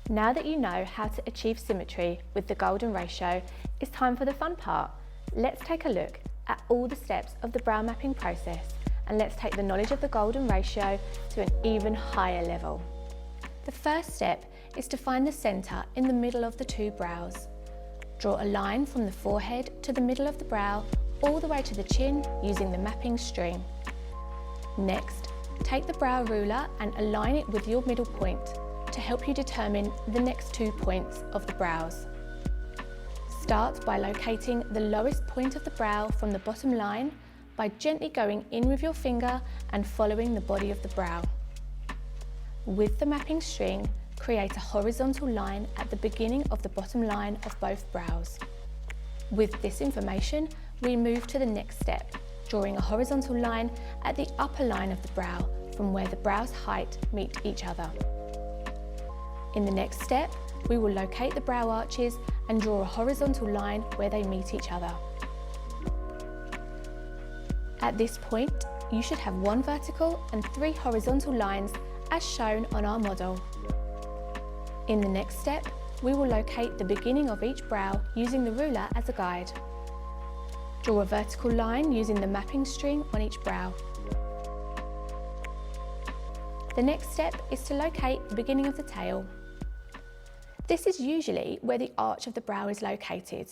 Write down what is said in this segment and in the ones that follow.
Now that you know how to achieve symmetry with the golden ratio, it's time for the fun part. Let's take a look at all the steps of the brow mapping process, and let's take the knowledge of the golden ratio to an even higher level. The first step is to find the centre in the middle of the two brows. Draw a line from the forehead to the middle of the brow all the way to the chin using the mapping string. Next, take the brow ruler and align it with your middle point to help you determine the next 2 points of the brows. Start by locating the lowest point of the brow from the bottom line by gently going in with your finger and following the body of the brow. With the mapping string, create a horizontal line at the beginning of the bottom line of both brows. With this information, we move to the next step, drawing a horizontal line at the upper line of the brow from where the brow's height meet each other. In the next step, we will locate the brow arches and draw a horizontal line where they meet each other. At this point, you should have 1 vertical and 3 horizontal lines as shown on our model. In the next step, we will locate the beginning of each brow using the ruler as a guide. Draw a vertical line using the mapping string on each brow. The next step is to locate the beginning of the tail. This is usually where the arch of the brow is located.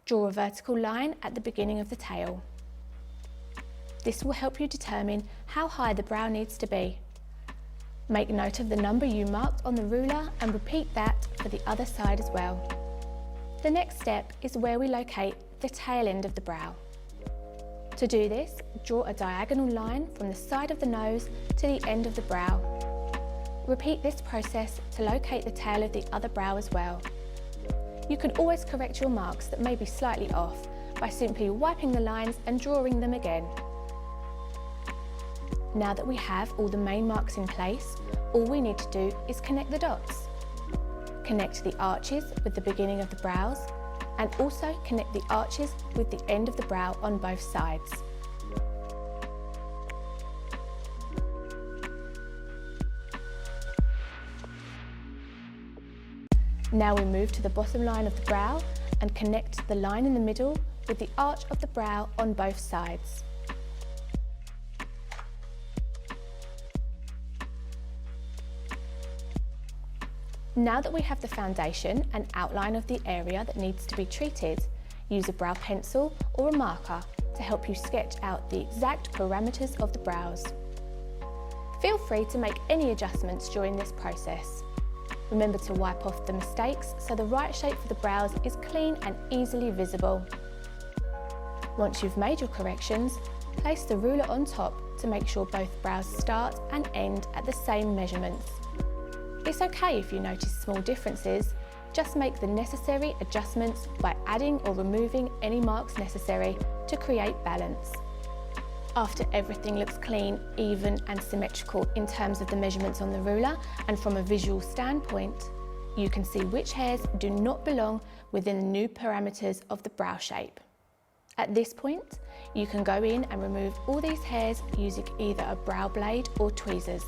Draw a vertical line at the beginning of the tail. This will help you determine how high the brow needs to be. Make note of the number you marked on the ruler and repeat that for the other side as well. The next step is where we locate the tail end of the brow. To do this, draw a diagonal line from the side of the nose to the end of the brow. Repeat this process to locate the tail of the other brow as well. You can always correct your marks that may be slightly off by simply wiping the lines and drawing them again. Now that we have all the main marks in place, all we need to do is connect the dots. Connect the arches with the beginning of the brows, and also connect the arches with the end of the brow on both sides. Now we move to the bottom line of the brow and connect the line in the middle with the arch of the brow on both sides. Now that we have the foundation and outline of the area that needs to be treated, use a brow pencil or a marker to help you sketch out the exact parameters of the brows. Feel free to make any adjustments during this process. Remember to wipe off the mistakes so the right shape for the brows is clean and easily visible. Once you've made your corrections, place the ruler on top to make sure both brows start and end at the same measurements. It's okay if you notice small differences, just make the necessary adjustments by adding or removing any marks necessary to create balance. After everything looks clean, even and symmetrical in terms of the measurements on the ruler and from a visual standpoint, you can see which hairs do not belong within the new parameters of the brow shape. At this point, you can go in and remove all these hairs using either a brow blade or tweezers.